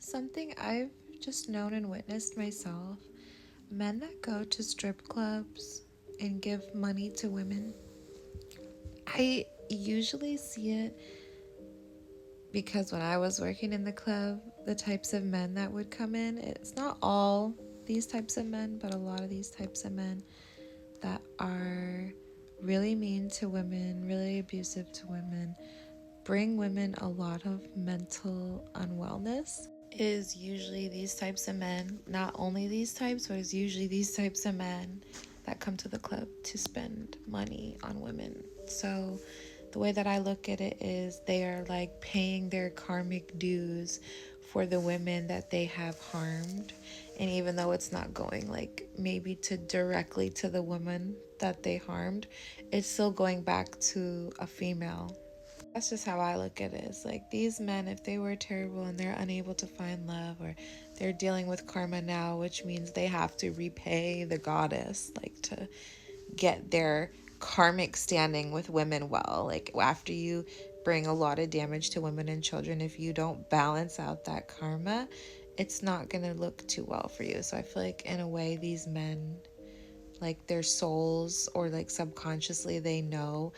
Something I've just known and witnessed myself. Men that go to strip clubs and give money to women. I usually see it because when I was working in the club, the types of men that would come in, it's not all these types of men, but a lot of these types of men that are really mean to women, really abusive to women, bring women a lot of mental unwellness. It is usually these types of men, not only these types, but it's usually these types of men that come to the club to spend money on women. So the way that I look at it is they are like paying their karmic dues for the women that they have harmed. And even though it's not going like maybe to directly to the woman that they harmed, it's still going back to a female. That's just how I look at it. It's like these men, if they were terrible and they're unable to find love, or they're dealing with karma now, which means they have to repay the goddess, like to get their karmic standing with women well. Like after you bring a lot of damage to women and children, if you don't balance out that karma, it's not going to look too well for you. So I feel like in a way, these men, like their souls or like subconsciously, they know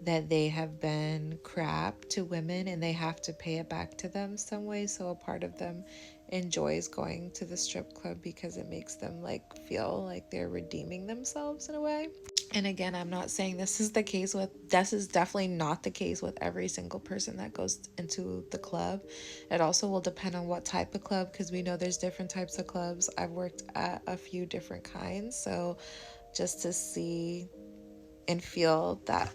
that they have been crap to women and they have to pay it back to them some way. So a part of them enjoys going to the strip club because it makes them like feel like they're redeeming themselves in a way. And again, I'm not saying this is definitely not the case with every single person that goes into the club. It also will depend on what type of club, because we know there's different types of clubs. I've worked at a few different kinds, so just to see and feel that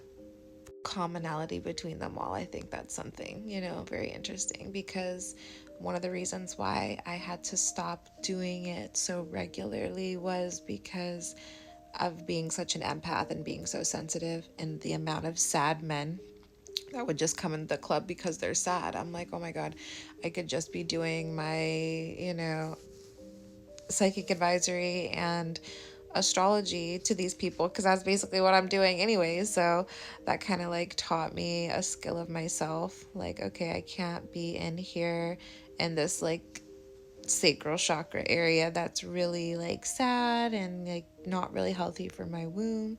commonality between them all, I think that's something, very interesting, because one of the reasons why I had to stop doing it so regularly was because of being such an empath and being so sensitive, and the amount of sad men that would just come in the club because they're sad. I'm like, oh my God, I could just be doing my, psychic advisory and astrology to these people, because that's basically what I'm doing anyway. So that kind of like taught me a skill of myself. Like, okay, I can't be in here in this like sacral chakra area that's really like sad and like not really healthy for my womb.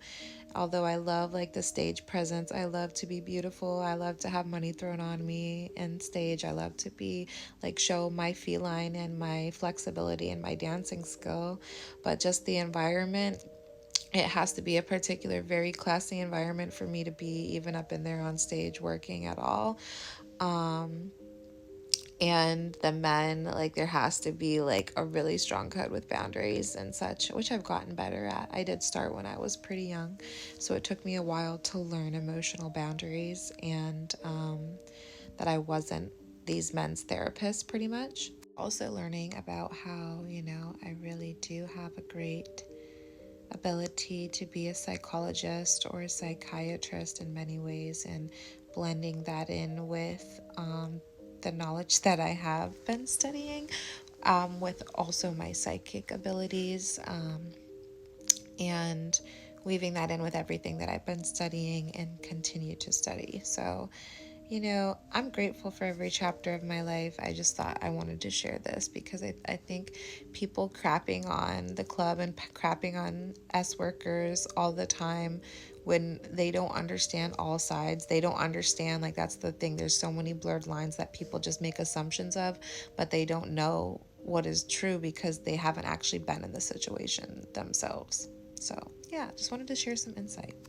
Although I love like the stage presence, I love to be beautiful, I love to have money thrown on me and stage, I love to be like show my feline and my flexibility and my dancing skill. But just the environment, it has to be a particular very classy environment for me to be even up in there on stage working at all. And the men, like there has to be like a really strong code with boundaries and such, which I've gotten better at. I did start when I was pretty young, so it took me a while to learn emotional boundaries, and that I wasn't these men's therapist pretty much. Also learning about how, I really do have a great ability to be a psychologist or a psychiatrist in many ways, and blending that in with the knowledge that I have been studying, with also my psychic abilities, and weaving that in with everything that I've been studying and continue to study. So, I'm grateful for every chapter of my life. I just thought I wanted to share this because I think people crapping on the club and crapping on S workers all the time when they don't understand all sides. They don't understand, like, that's the thing. There's so many blurred lines that people just make assumptions of, but they don't know what is true because they haven't actually been in the situation themselves. So, yeah, just wanted to share some insight.